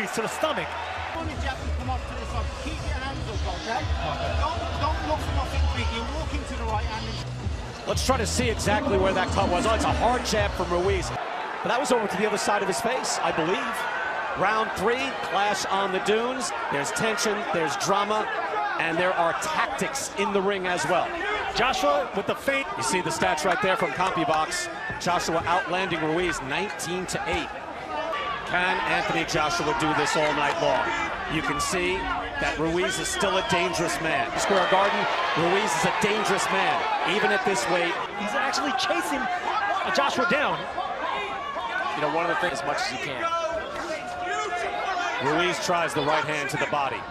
arteries to the stomach. When you come up to the side, keep your hands up, okay? Don't look for nothing big. You're walking to the right hand. Let's try to see exactly where that cut was. Oh, it's a hard jab from Ruiz. But that was over to the other side of his face, I believe. Round 3, clash on the dunes. There's tension, there's drama, and there are tactics in the ring as well. Joshua with the feint. You see the stats right there from KİCKBOX. Joshua outlanding Ruiz 19-8. Can Anthony Joshua do this all night long? You can see that Ruiz is still a dangerous man. Square Garden, Ruiz is a dangerous man, even at this weight. He's actually chasing Joshua down. You know, one of the things as much as he can. Ruiz tries the right hand to the body.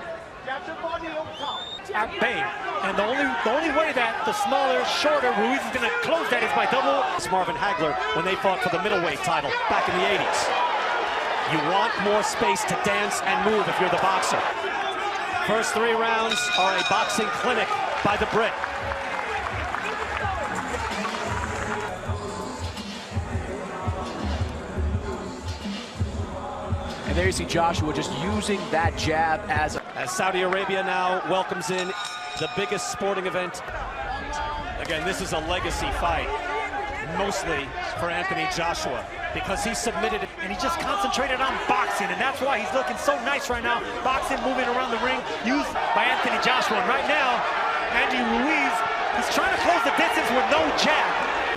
At bay. And the only way that the smaller, shorter Ruiz is going to close that is by double. It's Marvin Hagler when they fought for the middleweight title back in the 80s. You want more space to dance and move if you're the boxer. First 3 rounds are a boxing clinic by the Brit. And there you see Joshua just using that jab as Saudi Arabia now welcomes in the biggest sporting event. Again, this is a legacy fight, mostly for Anthony Joshua, because he submitted it. And he just concentrated on boxing, and that's why he's looking so nice right now. Boxing, moving around the ring, used by Anthony Joshua. And right now, Andy Ruiz, he's trying to close the distance with no jab.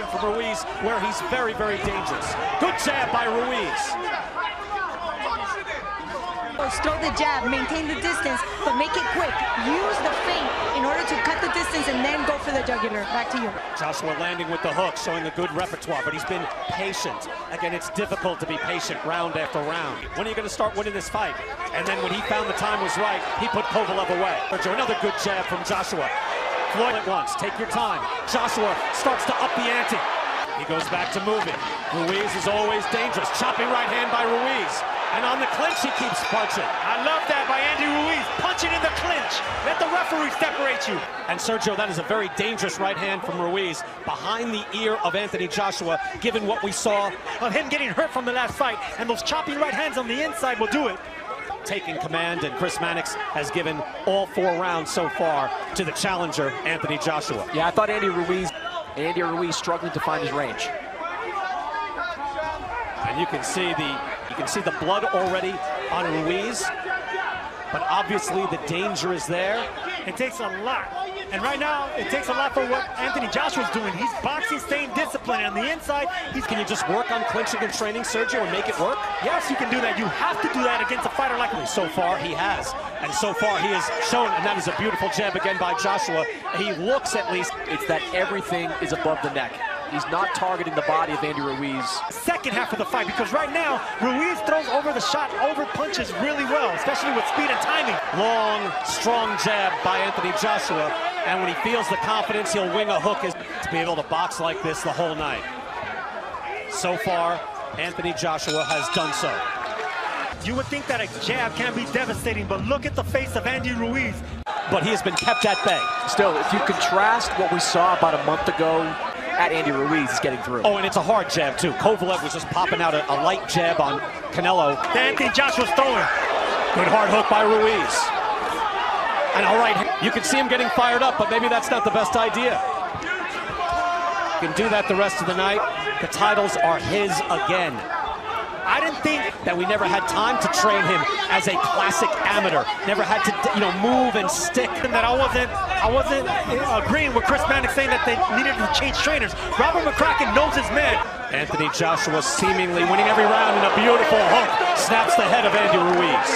For Ruiz, where he's very, very dangerous. Good jab by Ruiz. Throw the jab, maintain the distance, but make it quick. Use the feint in order to cut the distance and then go for the jugular. Back to you. Joshua landing with the hook, showing a good repertoire, but he's been patient. Again, it's difficult to be patient round after round. When are you going to start winning this fight? And then when he found the time was right, he put Kovalev away. Another good jab from Joshua. Floyd at once, take your time. Joshua starts to up the ante. He goes back to moving. Ruiz is always dangerous. Chopping right hand by Ruiz. And on the clinch, he keeps punching. I love that by Andy Ruiz, punching in the clinch. Let the referee separate you. And Sergio, that is a very dangerous right hand from Ruiz behind the ear of Anthony Joshua, given what we saw of him getting hurt from the last fight. And those chopping right hands on the inside will do it. Taking command, and Chris Mannix has given all 4 rounds so far to the challenger, Anthony Joshua. Yeah, I thought Andy Ruiz struggling to find his range. And you can see the blood already on Ruiz, but obviously the danger is there. It takes a lot, and right now it takes a lot for what Anthony Joshua's doing. He's boxing, staying disciplined. On the inside, can you just work on clinching and training, Sergio, and make it work? Yes, you can do that. You have to do that against a fighter like me. So far he has, and so far he has shown, and that is a beautiful jab again by Joshua. He looks, at least, it's that everything is above the neck. He's not targeting the body of Andy Ruiz. Second half of the fight, because right now, Ruiz throws over the shot, over punches really well, especially with speed and timing. Long, strong jab by Anthony Joshua, and when he feels the confidence, he'll wing a hook to be able to box like this the whole night. So far, Anthony Joshua has done so. You would think that a jab can be devastating, but look at the face of Andy Ruiz. But he has been kept at bay. Still, if you contrast what we saw about a month ago, at Andy Ruiz is getting through. Oh, and it's a hard jab, too. Kovalev was just popping out a light jab on Canelo. Anthony Joshua's throwing. Good hard hook by Ruiz. And all right, you can see him getting fired up, but maybe that's not the best idea. You can do that the rest of the night. The titles are his again. I didn't think that we never had time to train him as a classic amateur. Never had to, move and stick. And that I wasn't agreeing with Chris Mannix saying that they needed to change trainers. Robert McCracken knows his man. Anthony Joshua seemingly winning every round in a beautiful hook. Snaps the head of Andy Ruiz.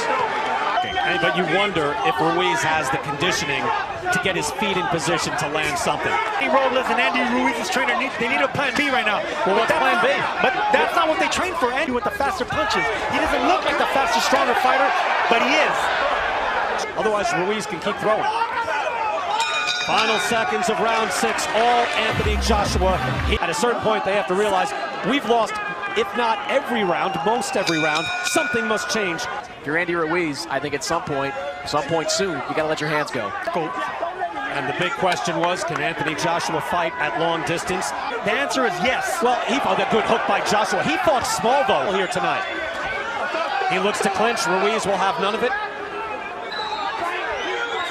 But you wonder if Ruiz has the conditioning to get his feet in position to land something. Andy Robles and Andy Ruiz's trainer, they need a plan B right now. Well, what's plan B? But that's not what they train for, Andy, with the faster punches. He doesn't look like the faster, stronger fighter, but he is. Otherwise, Ruiz can keep throwing. Final seconds of round 6, all Anthony Joshua. At a certain point, they have to realize we've lost, if not every round, most every round. Something must change. If you're Andy Ruiz, I think at some point soon, you gotta let your hands go. And the big question was, can Anthony Joshua fight at long distance? The answer is yes. Well, he fought a good hook by Joshua. He fought small, though, here tonight. He looks to clinch. Ruiz will have none of it.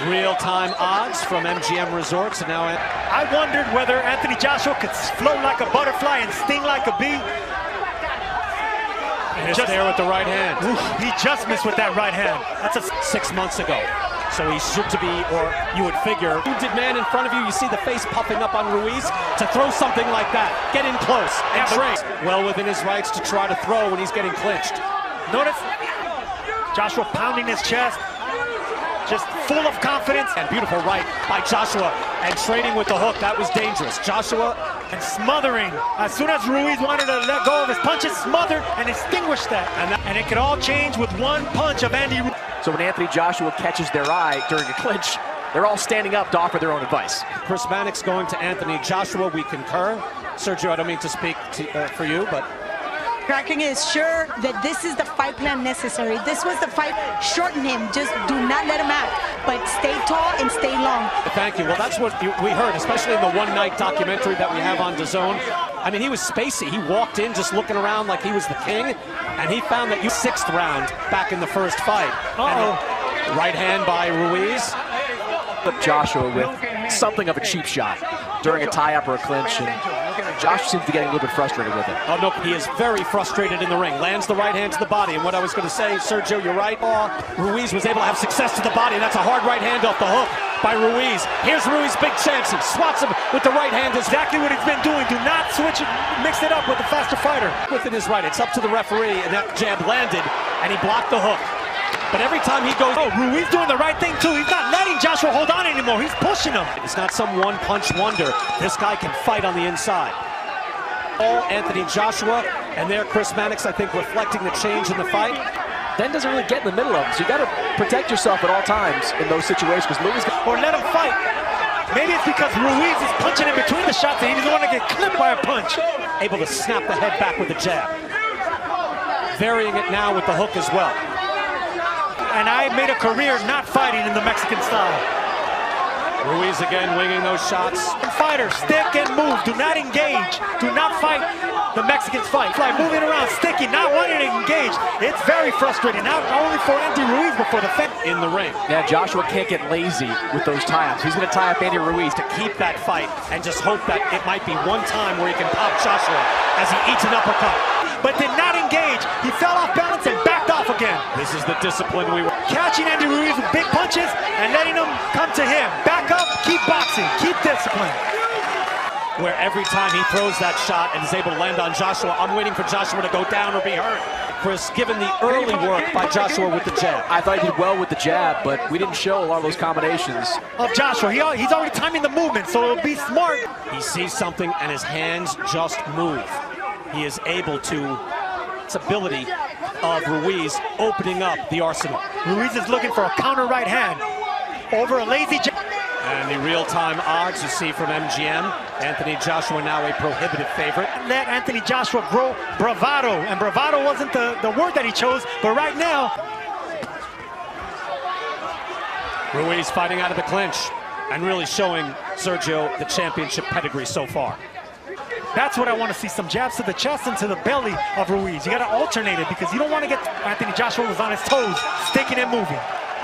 Real-time odds from MGM Resorts, and now I wondered whether Anthony Joshua could float like a butterfly and sting like a bee. And just there with the right hand. Oof, he just missed with that right hand. That's a 6 months ago. So he should to be, or you would figure, wounded man in front of you, you see the face puffing up on Ruiz, to throw something like that, get in close, and train. Well within his rights to try to throw when he's getting clinched. Notice Joshua pounding his chest, just full of confidence. And beautiful right by Joshua, and trading with the hook, that was dangerous. Joshua and smothering. As soon as Ruiz wanted to let go of his punches, smothered and extinguished that. And it could all change with one punch of Andy Ruiz. So when Anthony Joshua catches their eye during a clinch, they're all standing up to offer their own advice. Chris Mannix going to Anthony Joshua, we concur. Sergio, I don't mean to speak for you, but Kraken is sure that this is the fight plan necessary. This was the fight. Shorten him. Just do not let him out. But stay tall and stay long. Thank you. Well, that's what we heard, especially in the one-night documentary that we have on DAZN. I mean, he was spacey. He walked in just looking around like he was the king, and he found that 6th round back in the first fight. Right hand by Ruiz. Joshua with something of a cheap shot during a tie-up or a clinch, and Joshua seems to be getting a little bit frustrated with it. Oh, no, he is very frustrated in the ring. Lands the right hand to the body, and what I was going to say, Sergio, you're right. Ruiz was able to have success to the body, and that's a hard right hand off the hook by Ruiz. Here's Ruiz, big chance. He swats him with the right hand. Exactly what he's been doing. Do not switch it, mix it up with the faster fighter. Within his right, it's up to the referee, and that jab landed, and he blocked the hook. But every time he goes, Ruiz doing the right thing too. He's not letting Joshua hold on anymore. He's pushing him. It's not some one-punch wonder. This guy can fight on the inside. Anthony Joshua, and there Chris Mannix, I think, reflecting the change in the fight. Then doesn't really get in the middle of him, so you got to protect yourself at all times in those situations, because Ruiz... Or let him fight. Maybe it's because Ruiz is punching in between the shots and he doesn't want to get clipped by a punch. Able to snap the head back with the jab. Varying it now with the hook as well. And I made a career not fighting in the Mexican style. Ruiz again winging those shots. Fighters, stick and move. Do not engage. Do not fight the Mexicans fight. Like moving around, sticking, not wanting to engage. It's very frustrating, not only for Andy Ruiz, but for the fence. In the ring. Yeah, Joshua can't get lazy with those tie-ups. He's going to tie up Andy Ruiz to keep that fight and just hope that it might be one time where he can pop Joshua as he eats an uppercut. But did not engage. He fell off balance and backed off again. This is the discipline we were catching Andy Ruiz with big punches and letting them come to him. Back up, keep boxing, keep discipline. Where every time he throws that shot and is able to land on Joshua, I'm waiting for Joshua to go down or be hurt. Chris, given the early work by Joshua with the jab. I thought he did well with the jab, but we didn't show a lot of those combinations. Of Joshua, he's already timing the movement, so it'll be smart. He sees something and his hands just move. He is able to, it's ability of Ruiz opening up the arsenal. Ruiz is looking for a counter right hand over a lazy jab. And the real-time odds you see from MGM. Anthony Joshua now a prohibitive favorite. Let Anthony Joshua grow bravado, and bravado wasn't the word that he chose, but right now. Ruiz fighting out of the clinch and really showing Sergio the championship pedigree so far. That's what I want to see, some jabs to the chest and to the belly of Ruiz. You got to alternate it because you don't want to get Anthony Joshua was on his toes, sticking and moving.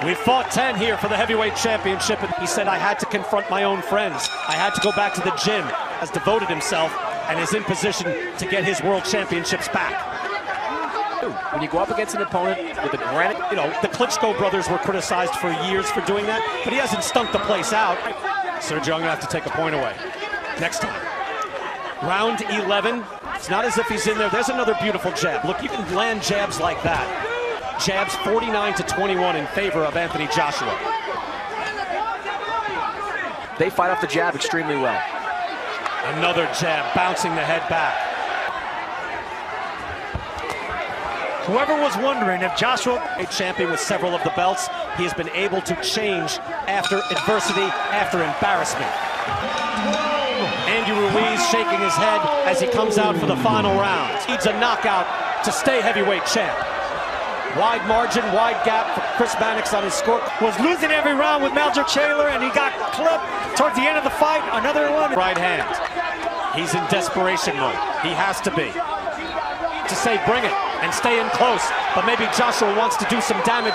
We fought 10 here for the heavyweight championship, and he said, I had to confront my own friends. I had to go back to the gym, has devoted himself, and is in position to get his world championships back. When you go up against an opponent with a granite... You know, the Klitschko brothers were criticized for years for doing that, but he hasn't stunk the place out. Sergio, I'm going to have to take a point away next time. Round 11. It's not as if he's in there. There's another beautiful jab. Look, you can land jabs like that. Jabs 49-21 in favor of Anthony Joshua. They fight off the jab extremely well. Another jab, bouncing the head back. Whoever was wondering if Joshua, a champion with several of the belts, he has been able to change after adversity, after embarrassment. Andy Ruiz shaking his head as he comes out for the final round. Needs a knockout to stay heavyweight champ. Wide margin, wide gap for Chris Mannix on his score. Was losing every round with Maldrick Taylor, and he got clipped towards the end of the fight. Another one. Right hand. He's in desperation mode. He has to be. To say, bring it. and stay in close. But maybe Joshua wants to do some damage.